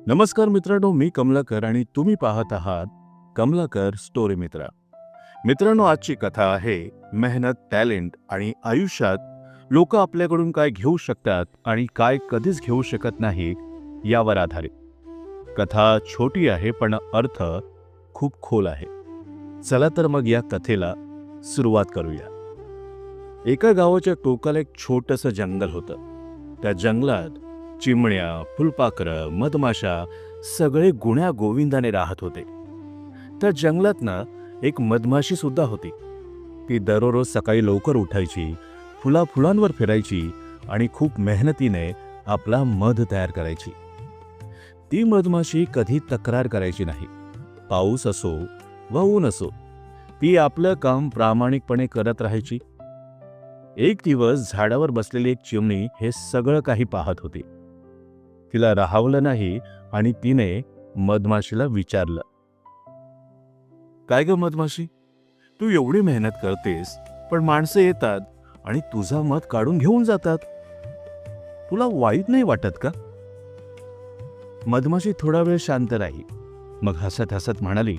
नमस्कार मित्रांनो, मी कमलाकर आणि तुम्ही पाहत आहात कमलाकर स्टोरी मित्रा. मित्रांनो, आजची कथा आहे मेहनत, टॅलेंट आणि आयुष्यात लोक आपल्याकडून काय घेऊ शकतात आणि काय कधीच घेऊ शकत नाही यावर आधारित. कथा छोटी आहे पण अर्थ खूप खोल आहे. चला तर मग या कथेला सुरुवात करूया. एका गावाच्या टोकाला एक छोटंसं जंगल होतं. त्या जंगलात चिमण्या, फुलपाखरं, मधमाशा सगळे गुण्या गोविंदाने राहत होते. त्या जंगलात ना एक मधमाशी सुद्धा होती. ती दररोज सकाळी लवकर उठायची, फुलांवर फिरायची आणि खूप मेहनतीने आपला मध तयार करायची. ती मधमाशी कधी तक्रार करायची नाही. पाऊस असो वा ऊन असो, ती आपलं काम प्रामाणिकपणे करत राहायची. एक दिवस झाडावर बसलेली एक चिमणी हे सगळं काही पाहत होती. तिला राहावलं नाही आणि तिने मधमाशीला विचारलं, "काय ग मधमाशी, तू एवढी मेहनत करतेस पण माणसं येतात आणि तुझा मध काढून घेऊन जातात. तुला वाईट नाही वाटत का?" मधमाशी थोडा वेळ शांत राहिली. मग हसत हसत म्हणाली,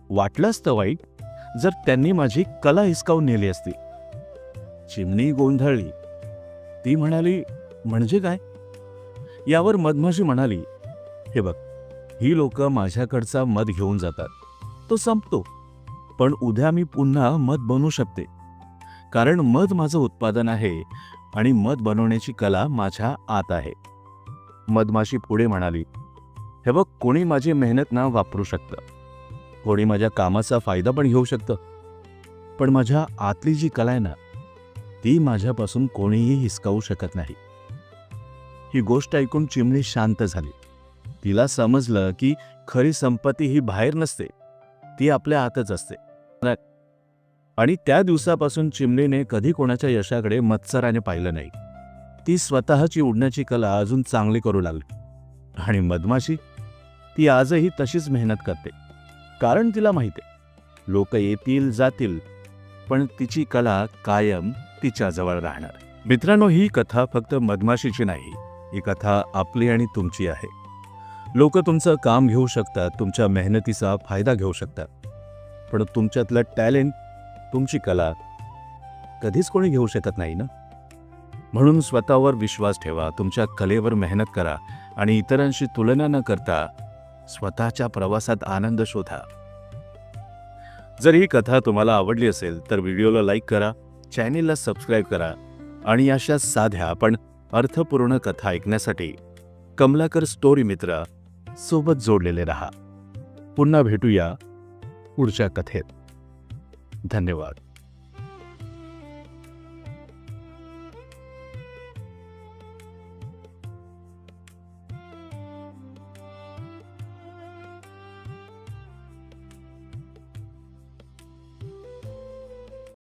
"वाटलं असतं वाईट जर त्यांनी माझी कला हिसकावून नेली असती." चिमणी गोंधळली. ती म्हणाली, "म्हणजे काय?" यावर मधमाशी म्हणाली, "हे बघ, ही लोक माझ्याकडचा मध घेऊन जातात, तो संपतो, पण उद्या मी पुन्हा मध बनवू शकते, कारण मध माझं उत्पादन आहे आणि मध बनवण्याची कला माझ्या आत आहे." मधमाशी पुढे म्हणाली, "हे बघ, कोणी माझी मेहनत ना वापरू शकतं, कोणी माझ्या कामाचा फायदा पण घेऊ शकतं, पण माझ्या आतली जी कला आहे ना, ती माझ्यापासून कोणीही हिसकावू शकत नाही." ही गोष्ट ऐकून चिमणी शांत झाली. तिला समजलं की खरी संपत्ती ही बाहेर नसते, ती आपल्या आतच असते. आणि त्या दिवसापासून चिमणीने कधी कोणाच्या यशाकडे मत्सराने पाहिलं नाही. ती स्वतःची उडण्याची कला अजून चांगली करू लागली. आणि मधमाशी, ती आजही तशीच मेहनत करते, कारण तिला माहिती आहे, लोक येतील जातील, पण तिची कला कायम तिच्याजवळ राहणार. मित्रांनो, ही कथा फक्त मधमाशीची नाही, ही कथा आपली आणि तुमची आहे. लोक तुमचं काम घेऊ शकतात, तुमच्या मेहनतीचा फायदा घेऊ शकतात, पण तुमच्यातलं टॅलेंट, तुमची कला कधीच कोणी घेऊ शकत नाही ना. म्हणून स्वतःवर विश्वास ठेवा, तुमच्या कलेवर मेहनत करा आणि इतरांशी तुलना न करता स्वतःच्या प्रवासात आनंद शोधा. जर ही कथा तुम्हाला आवडली असेल तर व्हिडिओला लाईक करा, चॅनेलला सबस्क्राईब करा आणि अशा साध्या पण अर्थपूर्ण कथा ऐकण्यासाठी कमलाकर स्टोरी मित्रा सोबत जोडलेले रहा. पुन्हा भेटूया पुढच्या कथेत. धन्यवाद.